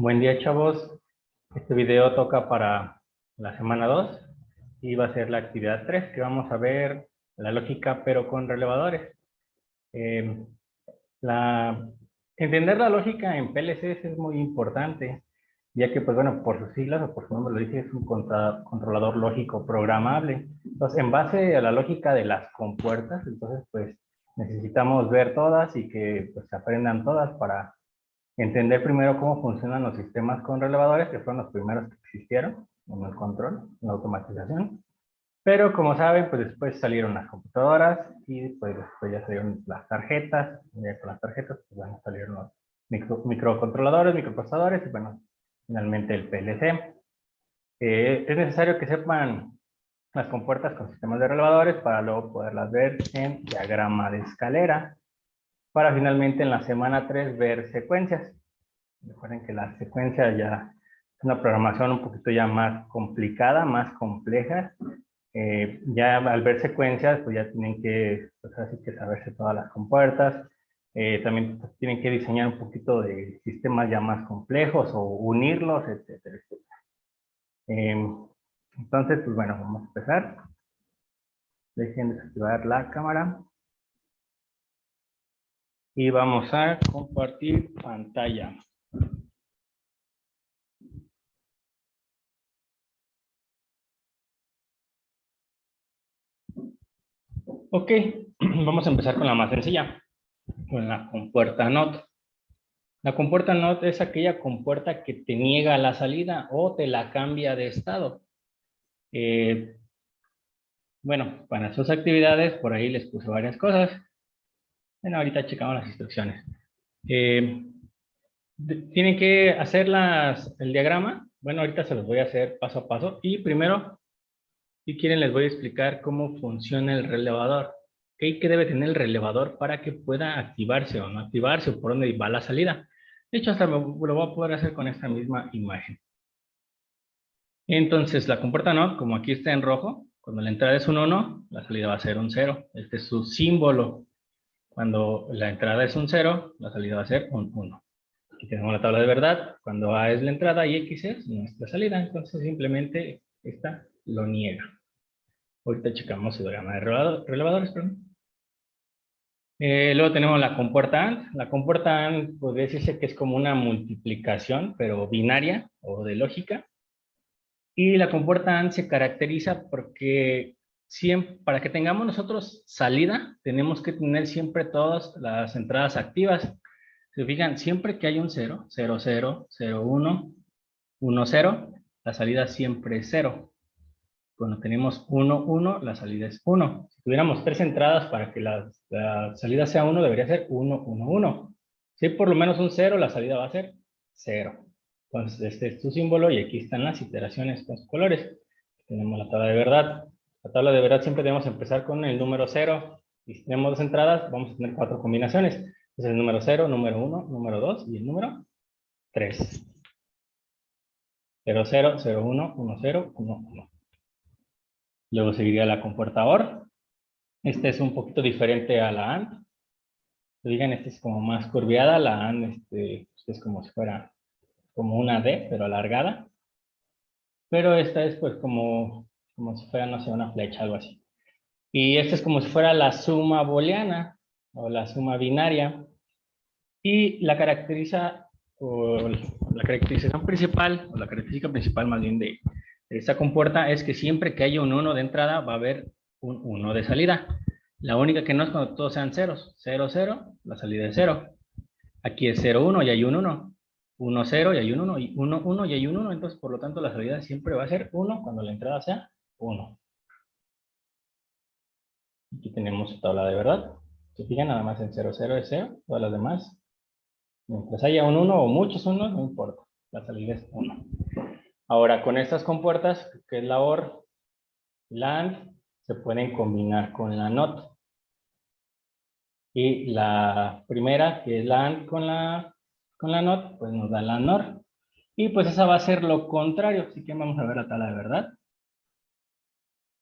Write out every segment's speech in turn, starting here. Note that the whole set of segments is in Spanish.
Buen día, chavos. Este video toca para la semana 2 y va a ser la actividad 3, que vamos a ver la lógica pero con relevadores. Eh, la, Entender la lógica en PLCs es muy importante, ya que, pues bueno, por sus siglas o por su nombre lo dice, es un controlador lógico programable. Entonces, en base a la lógica de las compuertas, entonces, pues necesitamos ver todas y que pues, se aprendan todas para entender primero cómo funcionan los sistemas con relevadores, que fueron los primeros que existieron en el control, en la automatización. Pero como saben, pues después salieron las computadoras y pues después ya salieron las tarjetas. Y ya con las tarjetas, pues bueno, salieron los microcontroladores, microprocesadores y bueno, finalmente el PLC. Es necesario que sepan las compuertas con sistemas de relevadores para luego poderlas ver en diagrama de escalera, para finalmente en la semana 3 ver secuencias. Recuerden que la secuencia ya es una programación un poquito ya más complicada, más compleja. Ya al ver secuencias, pues ya tienen que, pues así que saberse todas las compuertas. También pues, tienen que diseñar un poquito de sistemas ya más complejos o unirlos, etcétera, etcétera. Entonces, pues bueno, vamos a empezar. Dejen desactivar la cámara. Y vamos a compartir pantalla. Ok, vamos a empezar con la más sencilla, con la compuerta NOT. La compuerta NOT es aquella compuerta que te niega la salida o te la cambia de estado. Bueno, para sus actividades, por ahí les puse varias cosas. Bueno, ahorita checamos las instrucciones. Tienen que hacer el diagrama. Bueno, ahorita se los voy a hacer paso a paso. Y primero, si quieren, les voy a explicar cómo funciona el relevador. ¿Qué debe tener el relevador para que pueda activarse o no activarse o por dónde va la salida? De hecho, hasta lo voy a poder hacer con esta misma imagen. Entonces, la compuerta NOT, como aquí está en rojo, cuando la entrada es un 1, la salida va a ser un 0. Este es su símbolo. Cuando la entrada es un 0, la salida va a ser un 1. Aquí tenemos la tabla de verdad. Cuando A es la entrada y X es nuestra salida. Entonces, simplemente esta lo niega. Ahorita checamos su diagrama de relevadores. Luego tenemos la compuerta AND. La compuerta AND podría decirse que es como una multiplicación, pero binaria o de lógica. Y la compuerta AND se caracteriza porque para que tengamos nosotros salida, tenemos que tener siempre todas las entradas activas. Se fijan, siempre que hay un 0, 0, 0, 0, 1, 1, 0, la salida siempre es 0. Cuando tenemos 1, 1, la salida es 1. Si tuviéramos 3 entradas para que la salida sea 1, debería ser 1, 1, 1. Si hay por lo menos un 0, la salida va a ser 0. Entonces, este es su símbolo y aquí están las iteraciones con sus colores. Tenemos la tabla de verdad. La tabla de verdad siempre debemos empezar con el número 0. Y si tenemos 2 entradas, vamos a tener 4 combinaciones. Entonces, el número 0, número 1, número 2 y el número 3. 0, 0, 0, 1, 1, 0, 1, 1. Luego seguiría la compuerta OR. Este es un poquito diferente a la AND. Digan, este es como más curviada. La AND es como si fuera como una D, pero alargada. Pero esta es pues como si fuera, no sé, una flecha, algo así. Y esta es como si fuera la suma booleana o la suma binaria. Y la caracterización principal, o la característica principal más bien de esta compuerta es que siempre que haya un 1 de entrada va a haber un 1 de salida. La única que no es cuando todos sean ceros. 0, 0, la salida es 0. Aquí es 0, 1 y hay un 1. 1, 0 y hay un 1. Y 1, 1 y hay un 1. Entonces, por lo tanto, la salida siempre va a ser 1 cuando la entrada sea 1. Aquí tenemos su tabla de verdad. Se fijan, nada más en 0, 0 es 0. Todas las demás, mientras haya un 1 o muchos 1, no importa. La salida es 1. Ahora, con estas compuertas, que es la OR, la AND, se pueden combinar con la NOT. Y la primera, que es la AND con la NOT, pues nos da la NOR. Y pues esa va a ser lo contrario. Así que vamos a ver la tabla de verdad.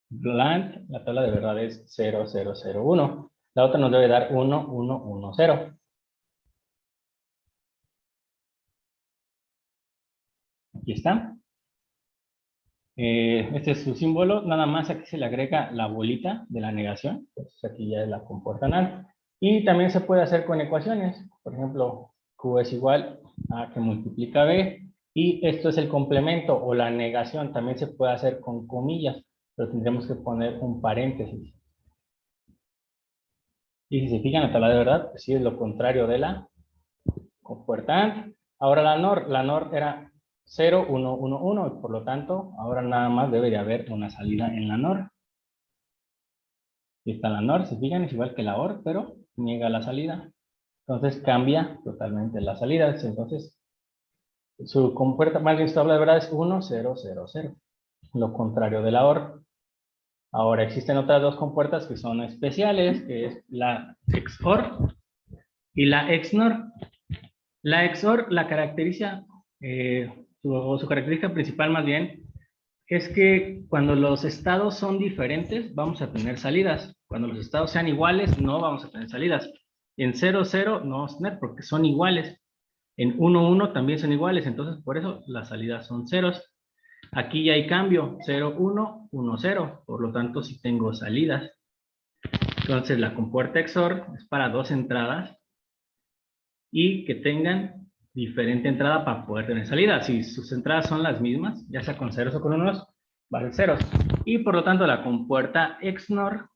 La AND, la tabla de verdad es 0, 0, 0, 1. La otra nos debe dar 1, 1, 1, 0. Aquí está. Este es su símbolo, nada más aquí se le agrega la bolita de la negación, entonces aquí ya es la compuerta NAND. Y también se puede hacer con ecuaciones, por ejemplo, Q es igual a que multiplica B, y esto es el complemento o la negación, también se puede hacer con comillas, pero tendremos que poner un paréntesis. Y si se fijan, la tabla de verdad, pues sí es lo contrario de la compuerta AND. Ahora la NOR era 0, 1, 1, 1, y por lo tanto, ahora nada más debe de haber una salida en la NOR. Aquí está la NOR, se fijan, es igual que la OR, pero niega la salida. Entonces cambia totalmente la salida. Entonces, su compuerta, más bien su tabla de verdad es 1, 0, 0, 0. Lo contrario de la OR. Ahora existen otras dos compuertas que son especiales, que es la XOR y la XNOR. La XOR, la caracteriza, su característica principal más bien, es que cuando los estados son diferentes, vamos a tener salidas. Cuando los estados sean iguales, no vamos a tener salidas. En 0, 0 no vamos a tener porque son iguales. En 1, 1 también son iguales, entonces por eso las salidas son ceros. Aquí ya hay cambio, 0, 1, 1, 0. Por lo tanto, sí tengo salidas. Entonces la compuerta XOR es para dos entradas y que tengan diferente entrada para poder tener salida. Si sus entradas son las mismas, ya sea con ceros o con unos, va a ser ceros. Y por lo tanto la compuerta XNOR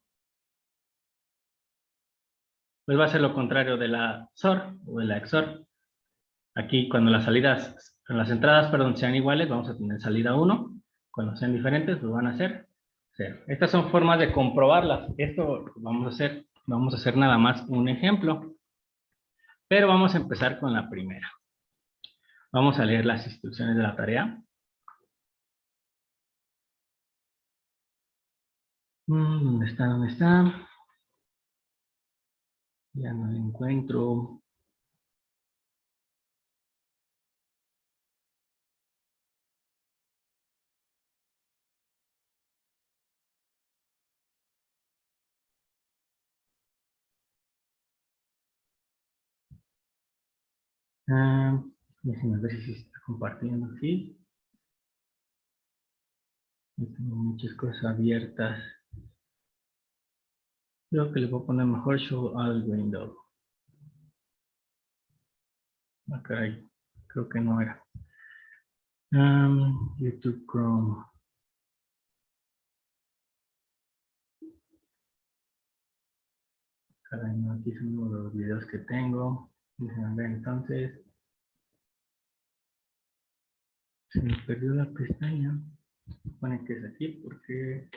pues va a ser lo contrario de la XOR o de la XOR. Aquí cuando las entradas, perdón, sean iguales, vamos a tener salida 1. Cuando sean diferentes, pues van a ser 0. Estas son formas de comprobarlas. Esto vamos a hacer nada más un ejemplo. Pero vamos a empezar con la primera. Vamos a leer las instrucciones de la tarea. ¿Dónde está? ¿Dónde está? Ya no la encuentro. Ah, déjenme ver si se está compartiendo aquí. Tengo muchas cosas abiertas. Creo que le voy a poner mejor show all window. Ah, caray. Creo que no era. YouTube Chrome. Caray, no, aquí son uno de los videos que tengo. Déjenme ver entonces. Se me perdió la pestaña. Supone que es aquí porque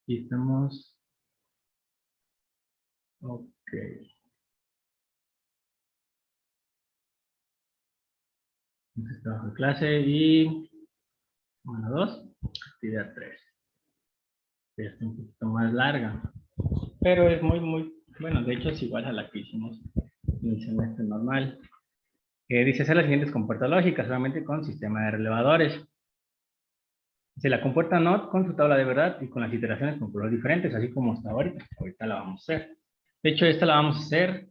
aquí estamos. Ok. Entonces trabajo de clase y bueno, 2, actividad 3. Ya está un poquito más larga. Pero es muy, bueno, de hecho es igual a la que hicimos en el semestre normal. Dice hacer las siguientes compuertas lógicas, solamente con sistema de relevadores. Se la compuerta NOT con su tabla de verdad y con las iteraciones con colores diferentes, así como está ahorita. Ahorita la vamos a hacer. De hecho, esta la vamos a hacer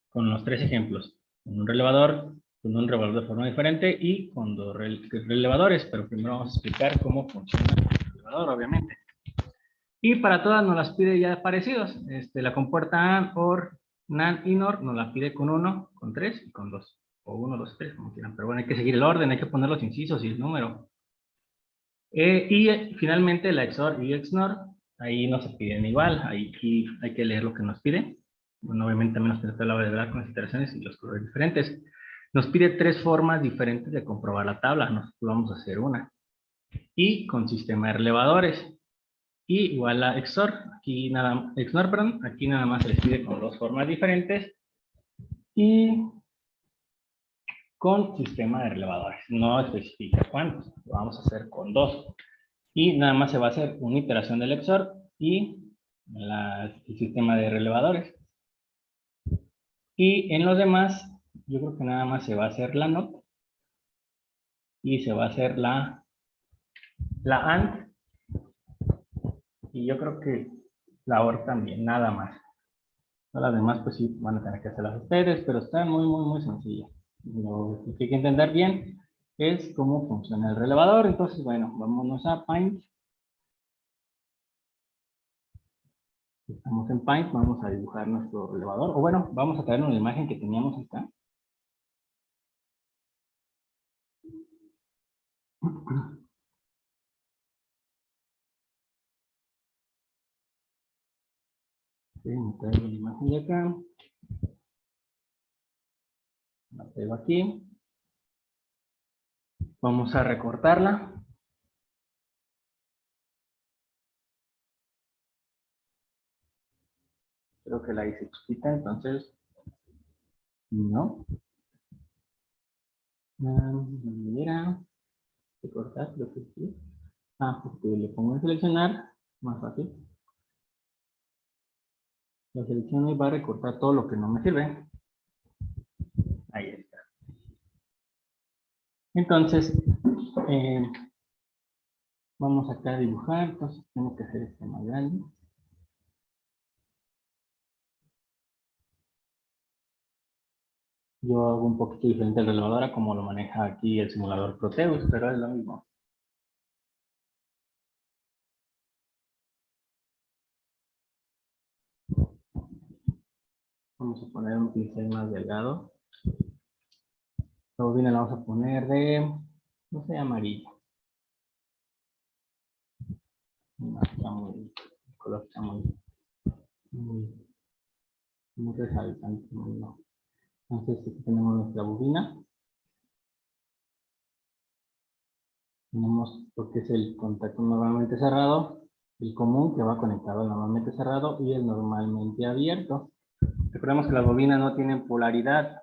con los tres ejemplos. Con un relevador de forma diferente y con dos relevadores. Pero primero vamos a explicar cómo funciona el relevador, obviamente. Y para todas nos las pide ya parecidos. La compuerta AND, OR, NAND y NOR nos la pide con 1, con 3 y con 2. O 1, 2, 3, como quieran. Pero bueno, hay que seguir el orden, hay que poner los incisos y el número. Finalmente la XOR y XNOR, ahí no se piden igual. Ahí hay que leer lo que nos pide. Bueno, obviamente también nos pide la verdad con las iteraciones y los colores diferentes. Nos pide tres formas diferentes de comprobar la tabla. Nosotros vamos a hacer una. Y con sistema de relevadores. Y igual a XOR, XNOR, perdón, aquí nada más se les pide con dos formas diferentes y con sistema de relevadores. No especifica cuántos, lo vamos a hacer con dos. Y nada más se va a hacer una iteración del XOR y el sistema de relevadores. Y en los demás, yo creo que nada más se va a hacer la NOT y se va a hacer la AND. Y yo creo que la OR también, nada más. Las demás pues sí van a tener que hacerlas ustedes, pero están muy sencillas. Lo que hay que entender bien es cómo funciona el relevador. Entonces, bueno, vámonos a Paint. Estamos en Paint, vamos a dibujar nuestro relevador. O bueno, vamos a traer una imagen que teníamos acá. Sí, me traigo la imagen de acá. La pego aquí. Vamos a recortarla. Creo que la hice chiquita, entonces no. Mira, recortar, creo que sí. Ah, porque le pongo en seleccionar, más fácil. La selecciono y va a recortar todo lo que no me sirve. Ahí está. Entonces, vamos acá a dibujar, entonces tengo que hacer este más grande. Yo hago un poquito diferente el relevador a como lo maneja aquí el simulador Proteus, pero es lo mismo. Vamos a poner un pincel más delgado. La bobina la vamos a poner de, no sé, amarillo. No, está muy, el color está muy resaltante. No. Entonces aquí tenemos nuestra bobina. Tenemos lo que es el contacto normalmente cerrado, el común que va conectado al normalmente cerrado y el normalmente abierto. Recordemos que las bobinas no tienen polaridad.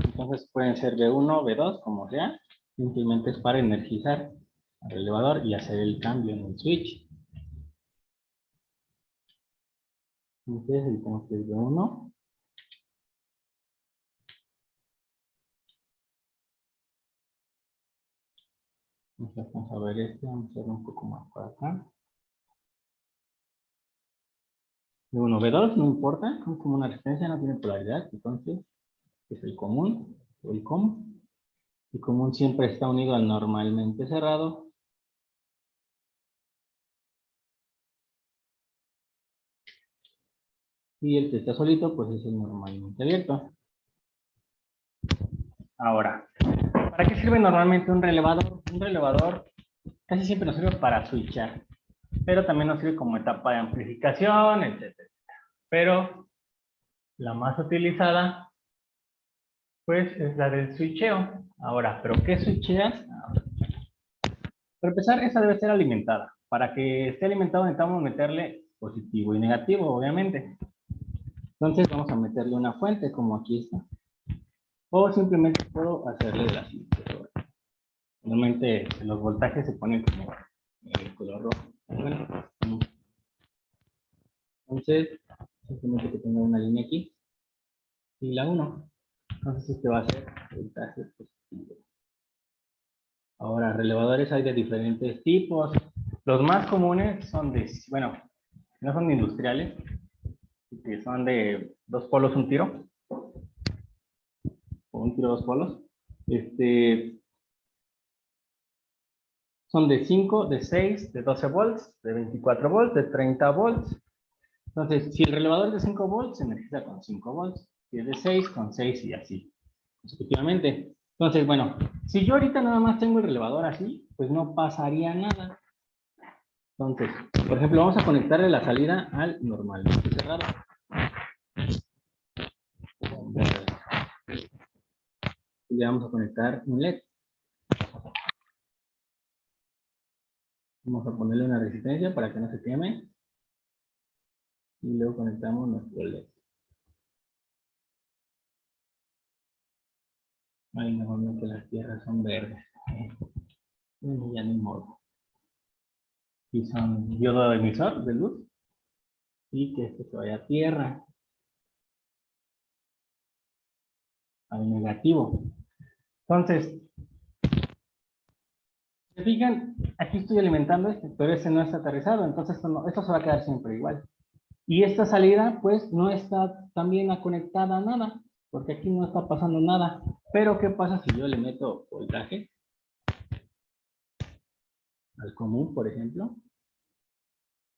Entonces pueden ser B1, B2, como sea. Simplemente es para energizar al elevador y hacer el cambio en el switch. Entonces ahí tenemos que es B1. Vamos a ver este, vamos a hacerlo un poco más para acá. B1, B2, no importa, es como una resistencia, no tiene polaridad, entonces es el común o el común. El común siempre está unido al normalmente cerrado. Y el que está solito, pues es el normalmente abierto. Ahora, ¿para qué sirve normalmente un relevador? Un relevador casi siempre nos sirve para switchar, pero también nos sirve como etapa de amplificación, etc. Pero la más utilizada, pues, es la del switcheo. Ahora, ¿pero qué switcheas? Para empezar, esa debe ser alimentada. Para que esté alimentado necesitamos meterle positivo y negativo, obviamente. Entonces vamos a meterle una fuente, como aquí está. O simplemente puedo hacerle de la siguiente forma. Normalmente los voltajes se ponen como el color rojo. Bueno, entonces, simplemente que tenga una línea aquí y la 1. Entonces este va a ser voltaje positivo. Ahora, relevadores hay de diferentes tipos. Los más comunes son de, bueno, no son industriales, que son de 2 polos un tiro, o un tiro 2 polos. Son de 5, de 6, de 12 volts, de 24 volts, de 30 volts. Entonces, si el relevador es de 5 volts, se energiza con 5 volts. Si es de 6, con 6 y así, consecutivamente. Entonces, bueno, si yo ahorita nada más tengo el relevador así, pues no pasaría nada. Entonces, por ejemplo, vamos a conectarle la salida al normalmente cerrado. Y le vamos a conectar un LED. Vamos a ponerle una resistencia para que no se queme. Y luego conectamos nuestro LED. Ahí normalmente las tierras son verdes. Ya ni modo. Y son diodo emisor de luz. Y que esto se vaya a tierra. Al negativo. Entonces, se fijan, aquí estoy alimentando este, pero este no está aterrizado, entonces esto se va a quedar siempre igual. Y esta salida, pues, no está también conectada a nada. porque aquí no está pasando nada. Pero ¿qué pasa si yo le meto voltaje al común, por ejemplo?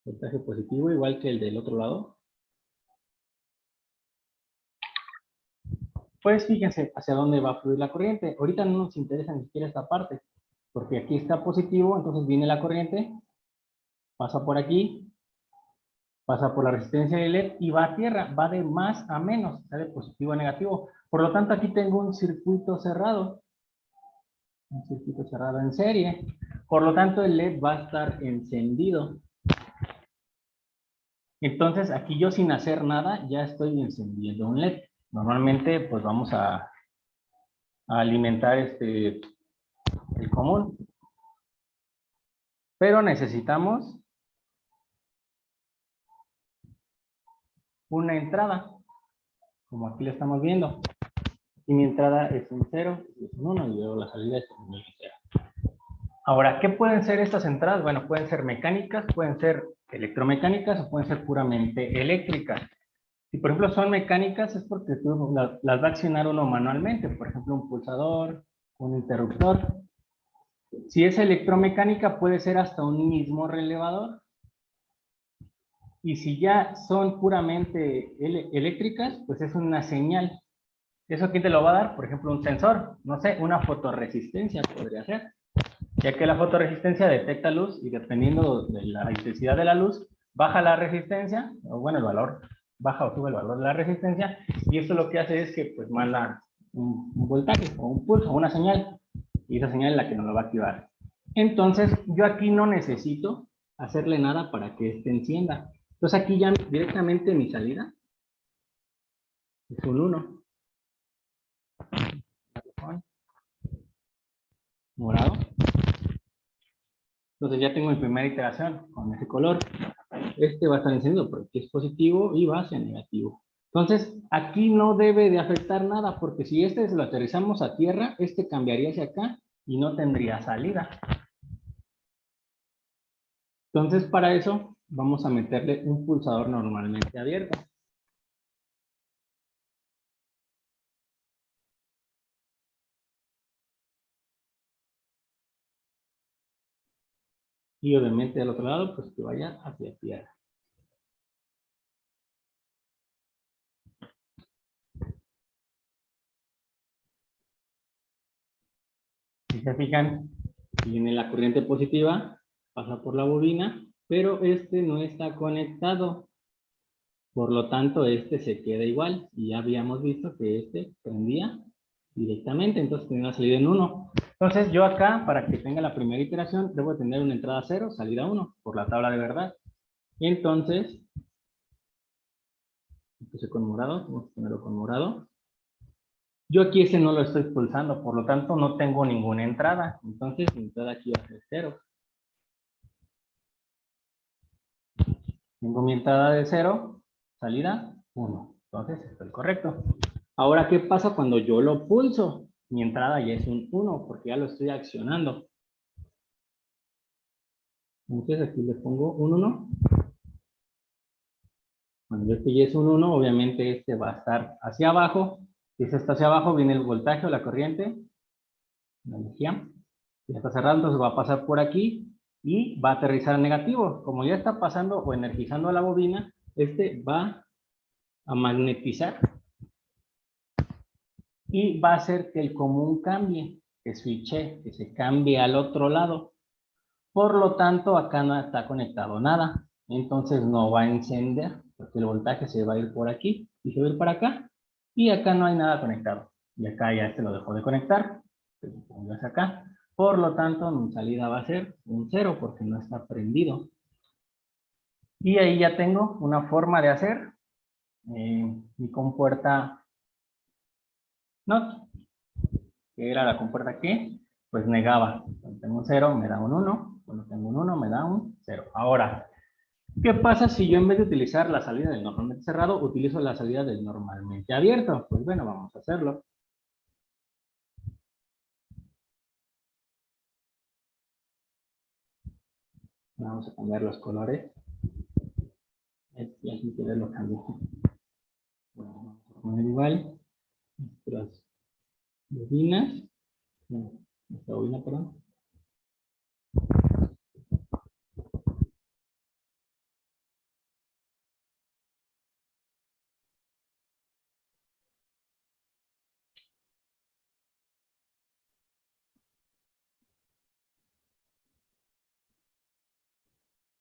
Voltaje positivo, igual que el del otro lado. Pues fíjense hacia dónde va a fluir la corriente. Ahorita no nos interesa ni siquiera esta parte, porque aquí está positivo, entonces viene la corriente, pasa por aquí, pasa por la resistencia del LED y va a tierra, va de más a menos, de positivo a negativo. Por lo tanto, aquí tengo un circuito cerrado en serie. Por lo tanto, el LED va a estar encendido. Entonces, aquí yo sin hacer nada, ya estoy encendiendo un LED. Normalmente, pues vamos a alimentar el común. Pero necesitamos una entrada, como aquí lo estamos viendo. Y mi entrada es un 0, es un 1, y luego la salida es un 0. Ahora, ¿qué pueden ser estas entradas? Bueno, pueden ser mecánicas, pueden ser electromecánicas o pueden ser puramente eléctricas. Si por ejemplo son mecánicas es porque tú las va a accionar uno manualmente, por ejemplo un pulsador, un interruptor. Si es electromecánica puede ser hasta un mismo relevador. Y si ya son puramente eléctricas, pues es una señal. ¿Eso quién te lo va a dar? Por ejemplo, un sensor, no sé, una fotorresistencia podría ser. Ya que la fotorresistencia detecta luz y dependiendo de la intensidad de la luz, baja la resistencia, o bueno, el valor, baja o sube el valor de la resistencia, y esto lo que hace es que pues manda un voltaje o un pulso, una señal, y esa señal es la que nos lo va a activar. Entonces, yo aquí no necesito hacerle nada para que este encienda. Entonces aquí ya directamente mi salida es un 1. Morado. Entonces ya tengo mi primera iteración con ese color. Este va a estar encendido porque es positivo y va hacia negativo. Entonces, aquí no debe de afectar nada, porque si este lo aterrizamos a tierra, este cambiaría hacia acá y no tendría salida. Entonces, para eso, vamos a meterle un pulsador normalmente abierto. Y obviamente del otro lado, pues que vaya hacia tierra. Si se fijan, viene la corriente positiva, pasa por la bobina, pero este no está conectado. Por lo tanto, este se queda igual. Y ya habíamos visto que este prendía directamente, entonces tenía una salida en 1. Entonces yo acá, para que tenga la primera iteración, debo tener una entrada 0, salida 1, por la tabla de verdad. Entonces, puse con morado, vamos a ponerlo con morado. Yo aquí ese no lo estoy pulsando, por lo tanto no tengo ninguna entrada. Entonces mi entrada aquí va a ser 0. Tengo mi entrada de 0, salida 1. Entonces estoy correcto. Ahora, ¿qué pasa cuando yo lo pulso? Mi entrada ya es un 1 porque ya lo estoy accionando. Entonces aquí le pongo un 1. Cuando este ya es un 1, obviamente este va a estar hacia abajo. Si este está hacia abajo, viene el voltaje o la corriente, la energía. Ya está cerrado, entonces va a pasar por aquí y va a aterrizar en negativo. Como ya está pasando o energizando a la bobina, este va a magnetizar y va a hacer que el común cambie, que switche, que se cambie al otro lado. Por lo tanto, acá no está conectado nada. Entonces no va a encender, porque el voltaje se va a ir por aquí y se va a ir para acá. Y acá no hay nada conectado. Y acá ya se lo dejó de conectar. Se lo pongo hacia acá. Por lo tanto, mi salida va a ser un 0 porque no está prendido. Y ahí ya tengo una forma de hacer mi compuerta NOT, que era la compuerta que pues negaba. Cuando tengo un 0 me da un 1, cuando tengo un 1 me da un 0. Ahora, ¿qué pasa si yo en vez de utilizar la salida del normalmente cerrado, utilizo la salida del normalmente abierto? Pues bueno, vamos a hacerlo. Vamos a cambiar los colores. Y así que lo cambio. Bueno, vamos a poner igual. bobinas. No, esta bobina, perdón.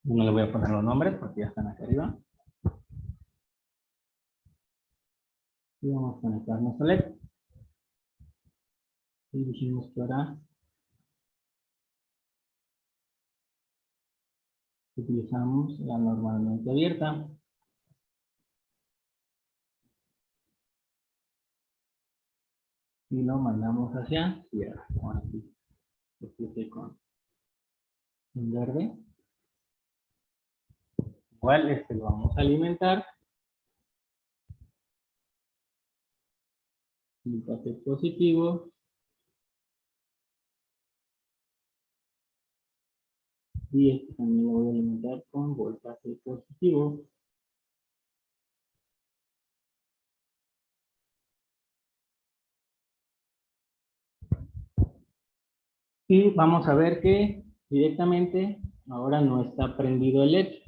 No le voy a poner los nombres porque ya están acá arriba. Y vamos a conectar nuestro LED. Y dijimos que ahora utilizamos la normalmente abierta. Y lo mandamos hacia tierra. Ahora sí, lo puse con verde. Igual este lo vamos a alimentar. Voltaje positivo. Y este también lo voy a alimentar con voltaje positivo. Y vamos a ver que directamente ahora no está prendido el LED,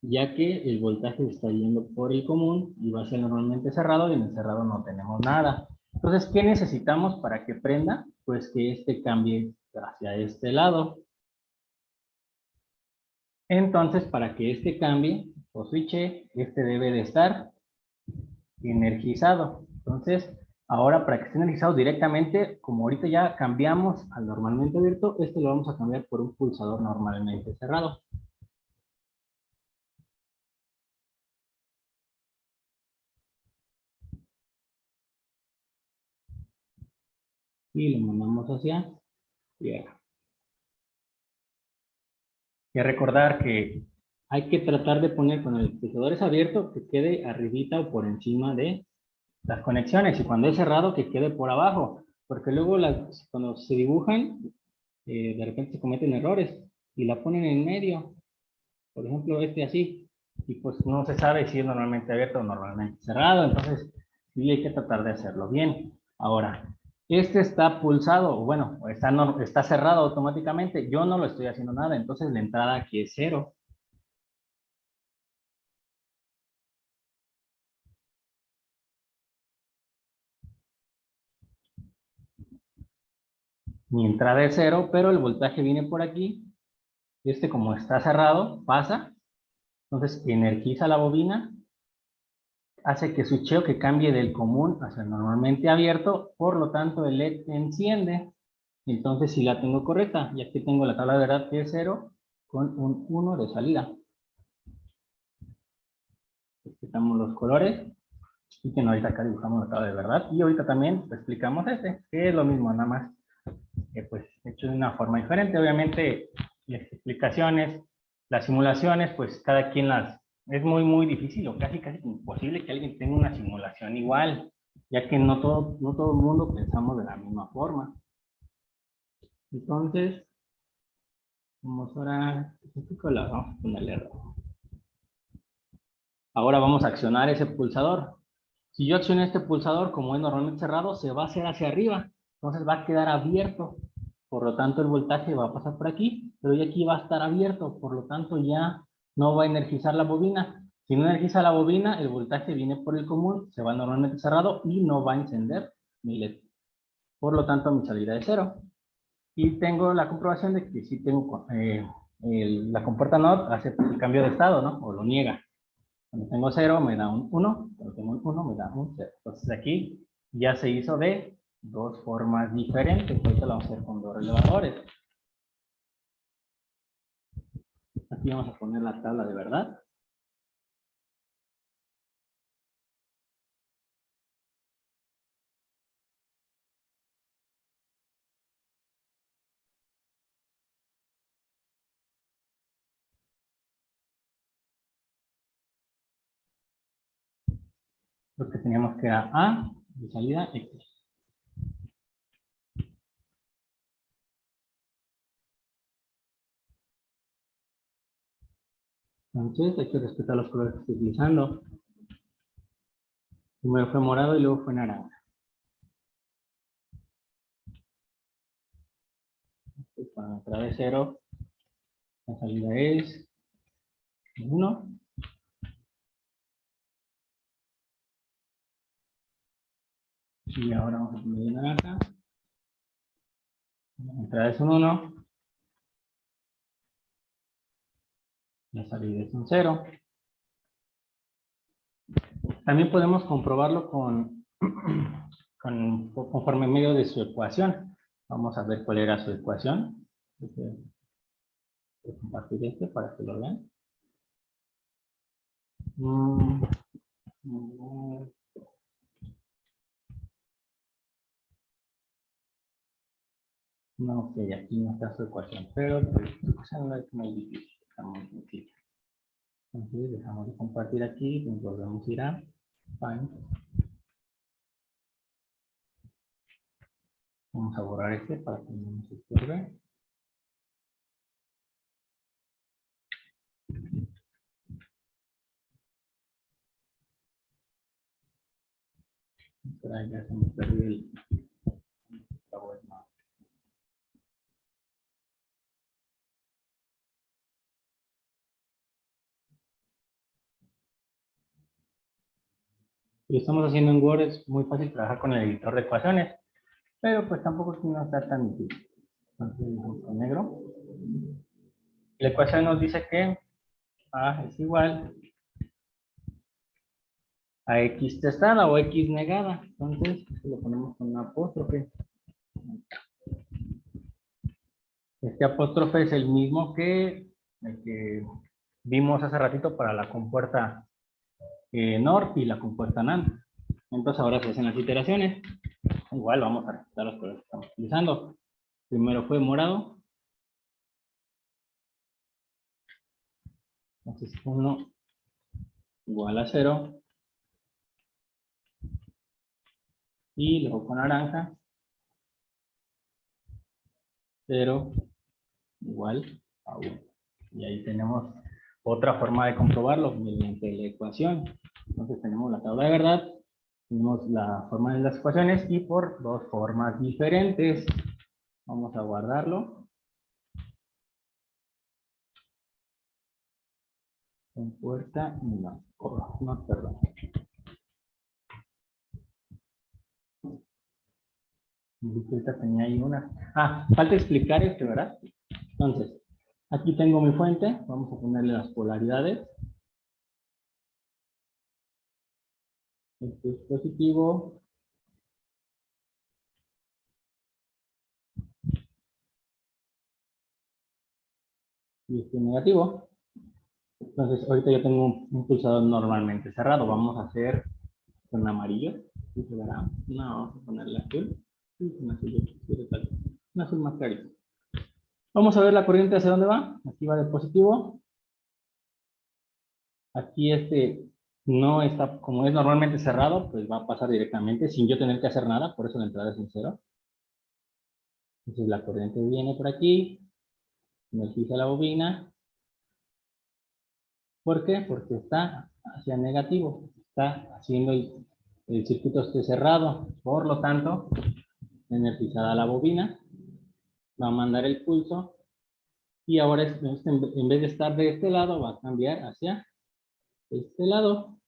ya que el voltaje está yendo por el común y va a ser normalmente cerrado y en el cerrado no tenemos nada. Entonces, ¿qué necesitamos para que prenda? Pues que este cambie hacia este lado. Entonces, para que este cambie o switche, este debe de estar energizado. Entonces, ahora para que esté energizado directamente, como ahorita ya cambiamos al normalmente abierto, este lo vamos a cambiar por un pulsador normalmente cerrado. Y lo mandamos hacia tierra. Y recordar que hay que tratar de poner cuando el pulsador es abierto que quede arribita o por encima de las conexiones y cuando es cerrado que quede por abajo, porque luego cuando se dibujan de repente se cometen errores y la ponen en medio, por ejemplo este así, y pues no se sabe si es normalmente abierto o normalmente cerrado, entonces sí hay que tratar de hacerlo bien. Ahora, este está pulsado, o bueno, está cerrado automáticamente, yo no lo estoy haciendo nada, entonces la entrada aquí es 0. Mi entrada es 0, pero el voltaje viene por aquí. Este como está cerrado, pasa. Entonces energiza la bobina. Hace que switcheo que cambie del común hacia el normalmente abierto. Por lo tanto el LED enciende. Entonces si la tengo correcta. Y aquí tengo la tabla de verdad que es 0 con un 1 de salida. Quitamos los colores. Y que no, ahorita acá dibujamos la tabla de verdad. Y ahorita también explicamos este. Que es lo mismo, nada más. Pues hecho de una forma diferente. Obviamente las explicaciones, las simulaciones, pues cada quien es muy difícil o casi imposible que alguien tenga una simulación igual, ya que no todo el mundo pensamos de la misma forma. Entonces, vamos ahora, vamos a ponerle rojo. Ahora vamos a accionar ese pulsador. Si yo acciono este pulsador, como es normalmente cerrado, se va a hacer hacia arriba. Entonces va a quedar abierto. Por lo tanto, el voltaje va a pasar por aquí, pero ya aquí va a estar abierto. Por lo tanto, ya no va a energizar la bobina. Si no energiza la bobina, el voltaje viene por el común, se va normalmente cerrado y no va a encender mi LED. Por lo tanto, mi salida es 0. Y tengo la comprobación de que si tengo la compuerta NOT hace el cambio de estado, ¿no? O lo niega. Cuando tengo 0 me da un 1, cuando tengo un 1 me da un 0. Entonces aquí ya se hizo de dos formas diferentes. Ahorita lo vamos a hacer con dos relevadores. Aquí vamos a poner la tabla de verdad. Lo que teníamos que era A y salida X. Entonces hay que respetar los colores que estoy utilizando. Primero fue morado y luego fue naranja. La entrada es 0, la salida es 1. Y ahora vamos a poner naranja. La entrada es un 1. La salida es un 0. También podemos comprobarlo conforme medio de su ecuación. Vamos a ver cuál era su ecuación. Voy a compartir este para que lo vean. No, ok, aquí no está su ecuación, pero su ecuación no es muy difícil, está muy sencilla. Entonces dejamos de compartir aquí y volvemos a ir a Find. Vamos a borrar este para que no nos estorbe. Por ahí ya se me perdió el... Si lo estamos haciendo en Word, es muy fácil trabajar con el editor de ecuaciones, pero pues tampoco es no está tan difícil. Entonces, vamos con negro. La ecuación nos dice que A es igual a X testada o X negada. Entonces, lo ponemos con una apóstrofe. Este apóstrofe es el mismo que el que vimos hace ratito para la compuerta NOR y la compuerta NAND. Entonces ahora se hacen las iteraciones. Igual vamos a respetar los colores que estamos utilizando. Primero fue morado. Entonces 1 igual a 0. Y luego con naranja. 0 igual a 1. Y ahí tenemos otra forma de comprobarlo mediante la ecuación. Entonces tenemos la tabla de verdad, tenemos la forma de las ecuaciones y por dos formas diferentes. Vamos a guardarlo. Compuerta, no, perdón. Ahorita tenía ahí una. Falta explicar esto, ¿verdad? Entonces, aquí tengo mi fuente, vamos a ponerle las polaridades. Este es positivo. Y este es negativo. Entonces, ahorita yo tengo un pulsador normalmente cerrado. Vamos a hacer con amarillo. ¿Sí se verá? No, vamos a ponerle azul. Sí, un azul más clarito. Vamos a ver la corriente hacia dónde va. Aquí va de positivo. Aquí este no está, como es normalmente cerrado, pues va a pasar directamente sin yo tener que hacer nada. Por eso la entrada es en 0. Entonces la corriente viene por aquí. Me fija la bobina. ¿Por qué? Porque está hacia negativo. Está haciendo el circuito esté cerrado. Por lo tanto, energizada la bobina. Va a mandar el pulso. Y ahora en vez de estar de este lado, va a cambiar hacia este lado.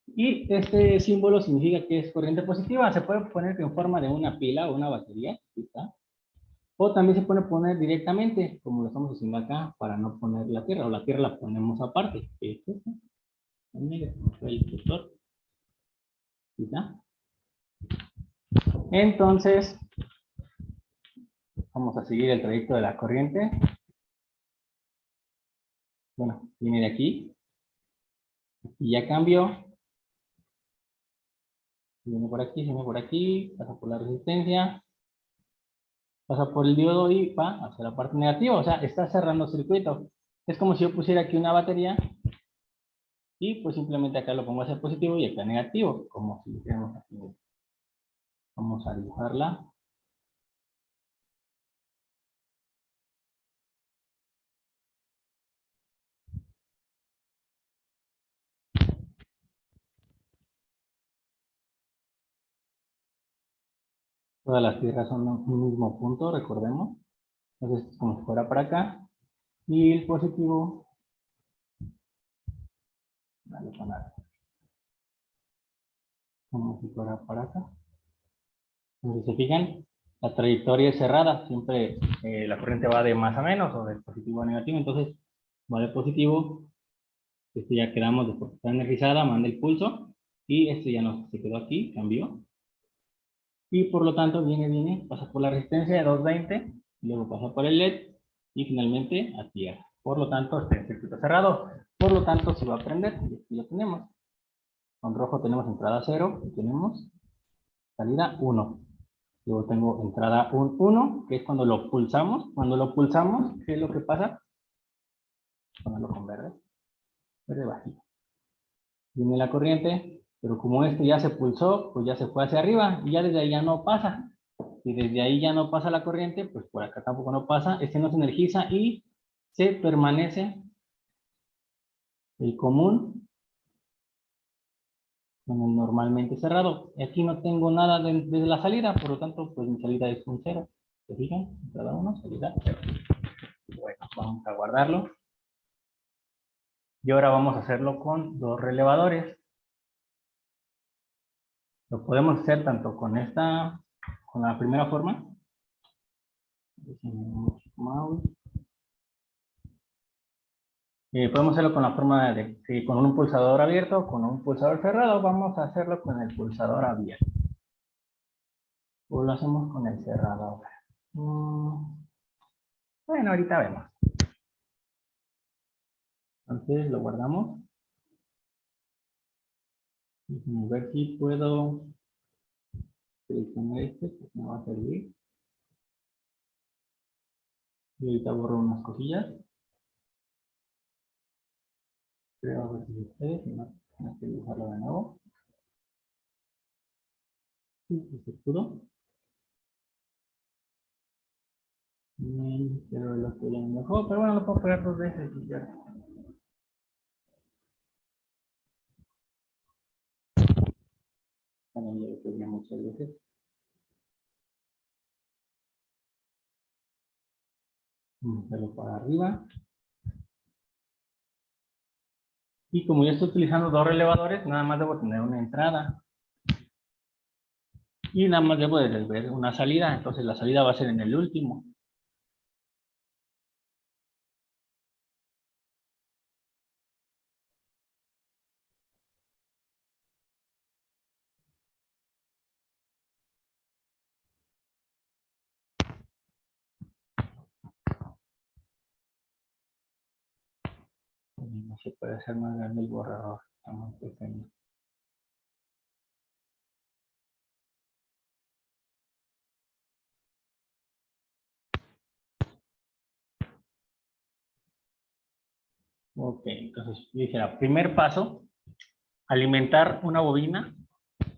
Y este símbolo significa que es corriente positiva. Se puede poner en forma de una pila o una batería. ¿Sí está? O también se puede poner directamente, como lo estamos haciendo acá, para no poner la tierra. O la tierra la ponemos aparte. ¿Sí está? El tutor. ¿Sí está? Entonces, vamos a seguir el trayecto de la corriente. Bueno, viene de aquí. Y ya cambió. Viene por aquí, pasa por la resistencia, pasa por el diodo y va hacia la parte negativa. O sea, está cerrando el circuito. Es como si yo pusiera aquí una batería y pues simplemente acá lo pongo hacia positivo y acá negativo. Como si hiciéramos aquí. Vamos a dibujarla. Todas las tierras son un mismo punto, recordemos. Entonces, como si fuera para acá. Y el positivo, vale, como si fuera para acá. Entonces, se fijan, la trayectoria es cerrada. Siempre la corriente va de más a menos o de positivo a negativo. Entonces, va de positivo. Este ya quedamos de porque está energizada, manda el pulso. Y este ya no se quedó aquí, cambió. Y por lo tanto, viene, pasa por la resistencia de 220. Luego pasa por el LED. Y finalmente a tierra. Por lo tanto, está en circuito cerrado. Por lo tanto, se va a prender. Y aquí lo tenemos. Con rojo tenemos entrada 0 y tenemos salida 1. Luego tengo entrada 1, que es cuando lo pulsamos. Cuando lo pulsamos, ¿qué es lo que pasa? Ponerlo con verde. Verde bajito. Viene la corriente, pero como este ya se pulsó, pues ya se fue hacia arriba y ya desde ahí ya no pasa. Si desde ahí ya no pasa la corriente, pues por acá tampoco no pasa. Este no se energiza y se permanece el común con el normalmente cerrado. Aquí no tengo nada desde la salida, por lo tanto, pues mi salida es un 0. ¿Se fijan? Entrada 1, salida 0. Bueno, vamos a guardarlo. Y ahora vamos a hacerlo con dos relevadores. Lo podemos hacer tanto con con la primera forma. Podemos hacerlo con la forma de, si con un pulsador abierto o con un pulsador cerrado. Vamos a hacerlo con el pulsador abierto. O lo hacemos con el cerrado. Bueno, ahorita vemos. Entonces lo guardamos. A ver si puedo seleccionar este, que me va a servir. Y ahorita borro unas cosillas. Creo a ver si ustedes, si no, hay que usarlo de nuevo. Sí, se pudo. Pero lo que ya me dejó, pero bueno, lo puedo pegar 2 veces y ya. También ya lo pegué muchas veces. Vamos a hacerlo para arriba. Y como ya estoy utilizando dos relevadores, nada más debo tener una entrada. Y nada más debo de ver una salida, entonces la salida va a ser en el último. No se puede hacer más grande el borrador, está muy pequeño. Ok, entonces yo dijera, primer paso, alimentar una bobina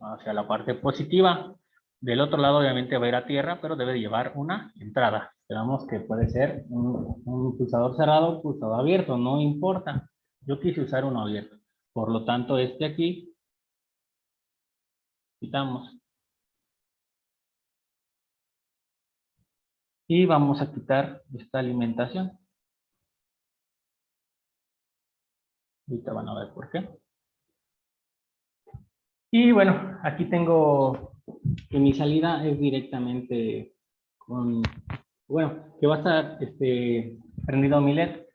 hacia la parte positiva. Del otro lado obviamente va a ir a tierra, pero debe llevar una entrada. Esperamos que puede ser un pulsador cerrado, pulsador abierto, no importa. Yo quise usar uno abierto. Por lo tanto, este aquí, quitamos. Y vamos a quitar esta alimentación. Ahorita van a ver por qué. Y bueno, aquí tengo que mi salida es directamente con, bueno, que va a estar prendido mi LED.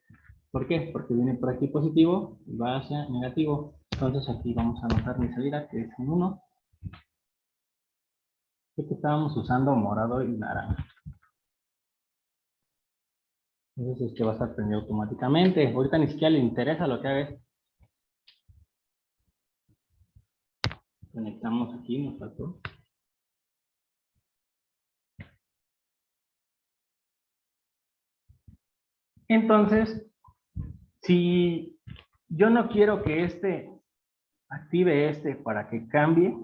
¿Por qué? Porque viene por aquí positivo y va hacia negativo. Entonces aquí vamos a anotar mi salida, que es un 1. Que estábamos usando morado y naranja. Entonces es que va a estar prendido automáticamente. Ahorita ni siquiera le interesa lo que haga. Conectamos aquí, nos faltó. Entonces, si yo no quiero que active para que cambie,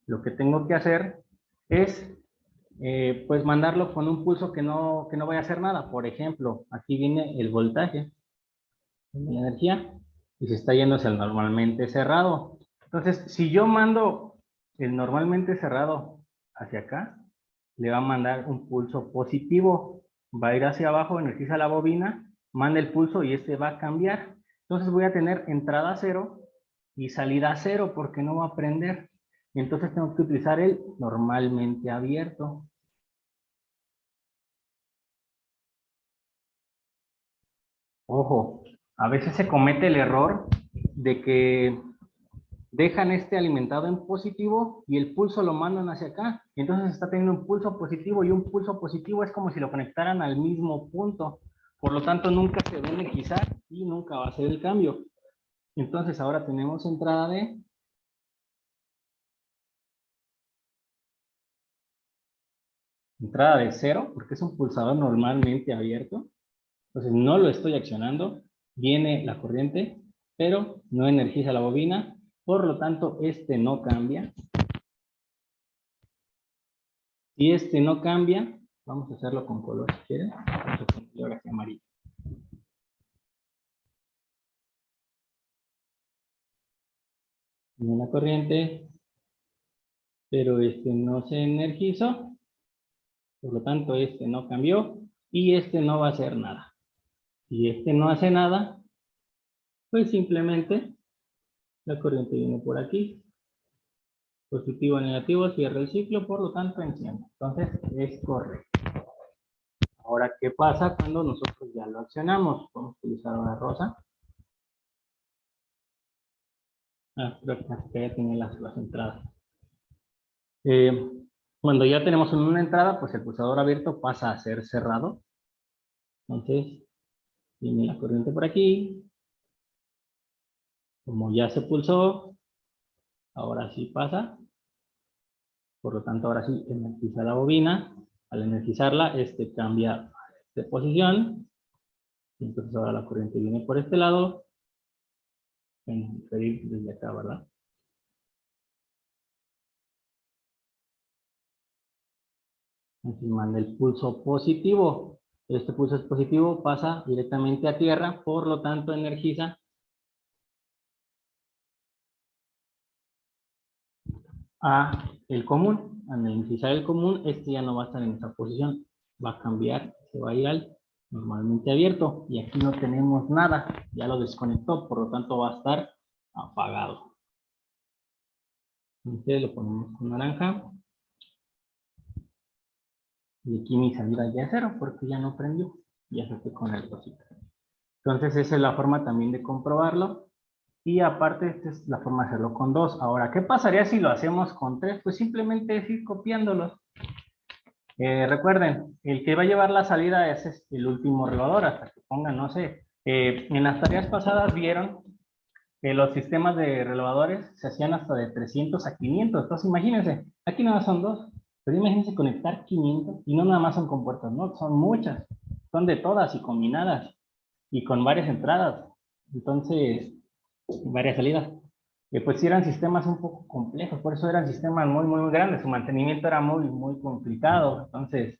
lo que tengo que hacer es pues mandarlo con un pulso que no vaya a hacer nada. Por ejemplo, aquí viene el voltaje, la energía, y se está yendo hacia el normalmente cerrado. Entonces, si yo mando el normalmente cerrado hacia acá, le va a mandar un pulso positivo. Va a ir hacia abajo, energiza la bobina, manda el pulso y este va a cambiar. Entonces voy a tener entrada 0 y salida 0 porque no va a prender. Entonces tengo que utilizar el normalmente abierto. Ojo, a veces se comete el error de que dejan este alimentado en positivo y el pulso lo mandan hacia acá. Entonces está teniendo un pulso positivo y un pulso positivo es como si lo conectaran al mismo punto. Por lo tanto, nunca se va a energizar y nunca va a hacer el cambio. Entonces ahora tenemos entrada de cero, porque es un pulsador normalmente abierto. Entonces no lo estoy accionando. Viene la corriente, pero no energiza la bobina. Por lo tanto, este no cambia. Si este no cambia, vamos a hacerlo con color si quieren. Vamos a ponerlo aquí amarillo. Viene la corriente, pero este no se energizó. Por lo tanto, este no cambió y este no va a hacer nada. Si este no hace nada, pues simplemente la corriente viene por aquí. Positivo o negativo, cierra el ciclo, por lo tanto enciende. Entonces es correcto. Ahora, ¿qué pasa cuando nosotros ya lo accionamos? Vamos a utilizar una rosa. Creo que ya tiene las entradas. Cuando ya tenemos una entrada, pues el pulsador abierto pasa a ser cerrado. Entonces, viene la corriente por aquí. Como ya se pulsó, ahora sí pasa. Por lo tanto, ahora sí energiza la bobina. Al energizarla, este cambia de posición. Entonces ahora la corriente viene por este lado. Pedir desde acá, ¿verdad? Entonces manda el pulso positivo. Este pulso positivo pasa directamente a tierra, por lo tanto energiza a el común. Al energizar el común, este ya no va a estar en esa posición. Va a cambiar, se va a ir al normalmente abierto. Y aquí no tenemos nada. Ya lo desconectó, por lo tanto va a estar apagado. Entonces lo ponemos con naranja. Y aquí mi salida ya es 0 porque ya no prendió. Ya se fue con el rosita. Entonces esa es la forma también de comprobarlo. Y aparte, esta es la forma de hacerlo con 2. Ahora, ¿qué pasaría si lo hacemos con 3? Pues simplemente es ir copiándolos. Recuerden, el que va a llevar la salida es el último relevador, hasta que pongan, no sé. En las tareas pasadas vieron que los sistemas de relevadores se hacían hasta de 300 a 500. Entonces, imagínense, aquí nada más son 2. Pero imagínense conectar 500 y no nada más son compuertas, no, son muchas. Son de todas y combinadas y con varias entradas. Entonces, varias salidas. Pues sí eran sistemas un poco complejos, por eso eran sistemas muy grandes, su mantenimiento era muy complicado. Entonces,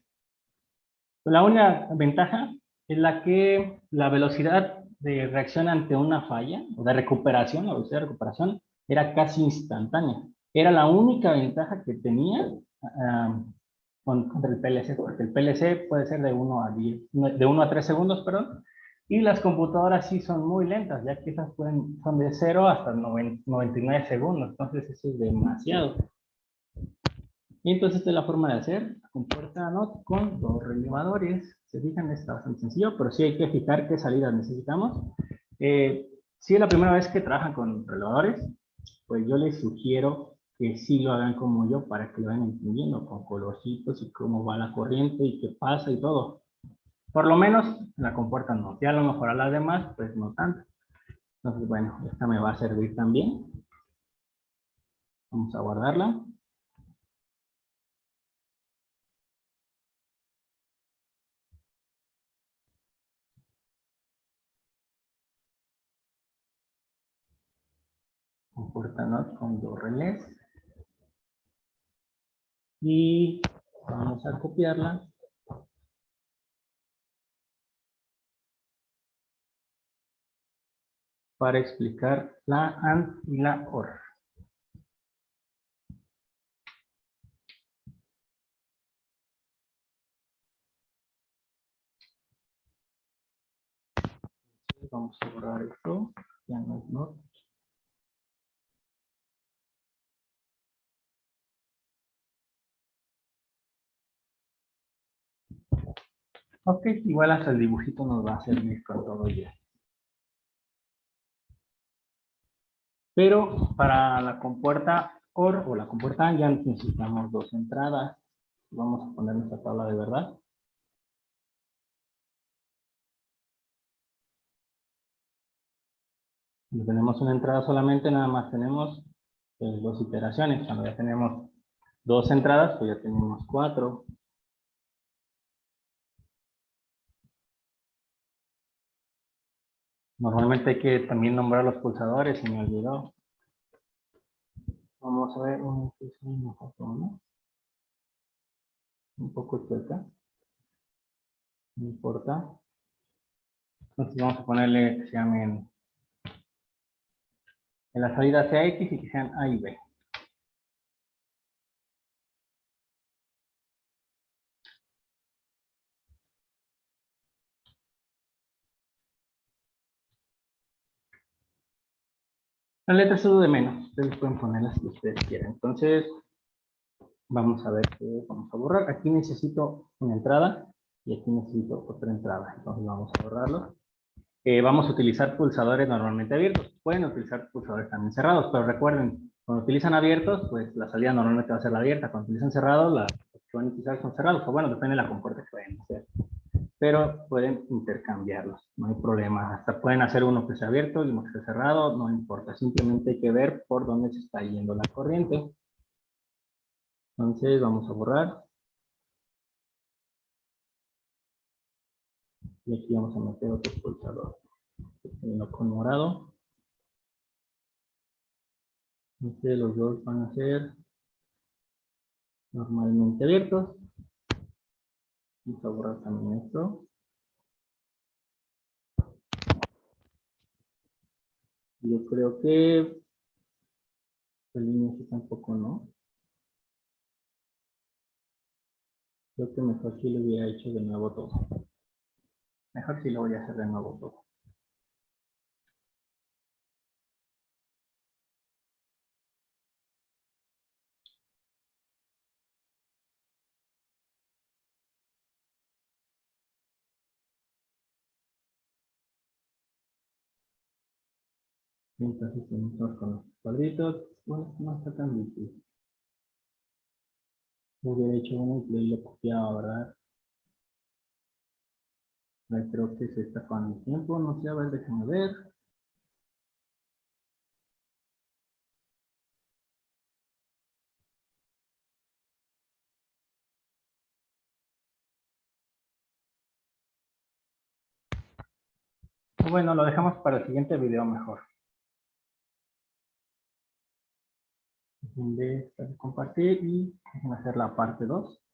la única ventaja es la velocidad de reacción ante una falla, o de recuperación, la velocidad de recuperación, era casi instantánea. Era la única ventaja que tenía contra el PLC, porque el PLC puede ser de 1 a 10, de 1 a 3 segundos, perdón, y las computadoras sí son muy lentas, ya que esas son de 0 hasta 99 segundos, entonces eso es demasiado. Y entonces esta es la forma de hacer la compuerta NOT con 2 relevadores. Se fijan, está bastante sencillo, pero sí hay que fijar qué salidas necesitamos. Si es la primera vez que trabajan con relevadores, pues yo les sugiero que sí lo hagan como yo para que lo vayan entendiendo con colorcitos y cómo va la corriente y qué pasa y todo. Por lo menos en la compuerta NOT. Ya a lo mejor a las demás, pues no tanto. Entonces, bueno, esta me va a servir también. Vamos a guardarla. Compuerta NOT con 2 relés. Y vamos a copiarla para explicar la AND y la OR. Vamos a borrar esto. Ya no es not. Ok, igual hasta el dibujito nos va a servir con todo ya. Pero para la compuerta OR o la compuerta AND ya necesitamos dos entradas. Vamos a poner nuestra tabla de verdad. Si tenemos una entrada solamente, nada más tenemos dos iteraciones. Cuando ya tenemos dos entradas, pues ya tenemos 4. Normalmente hay que también nombrar los pulsadores, se me olvidó. Vamos a ver un poco chueca. No importa. Entonces vamos a ponerle que se llamen en la salida sea X y que sean A y B. La letra pseudo de menos. Ustedes pueden poner las que ustedes quieran. Entonces, vamos a ver qué vamos a borrar. Aquí necesito una entrada y aquí necesito otra entrada. Entonces vamos a borrarlo. Vamos a utilizar pulsadores normalmente abiertos. Pueden utilizar pulsadores también cerrados, pero recuerden, cuando utilizan abiertos, pues la salida normalmente va a ser la abierta. Cuando utilizan cerrados, las que van a utilizar son cerrados. O bueno, depende de la compuerta que vayan a hacer. Pero pueden intercambiarlos, no hay problema. Hasta pueden hacer uno que sea abierto y uno que sea cerrado, no importa. Simplemente hay que ver por dónde se está yendo la corriente. Entonces vamos a borrar. Y aquí vamos a meter otro pulsador. Uno con morado. Los dos van a ser normalmente abiertos. Vamos a borrar también esto. Yo creo que el inicio tampoco no. Creo que mejor si lo hubiera hecho de nuevo todo. Mejor si lo voy a hacer de nuevo todo. Entonces tenemos con los cuadritos. Bueno, no está tan difícil. Lo hubiera hecho uno y lo copiaba, ¿verdad? Creo que se está con el tiempo. No sé, a ver, déjame ver. Bueno, lo dejamos para el siguiente video mejor. Dejen de compartir y déjenme hacer la parte 2.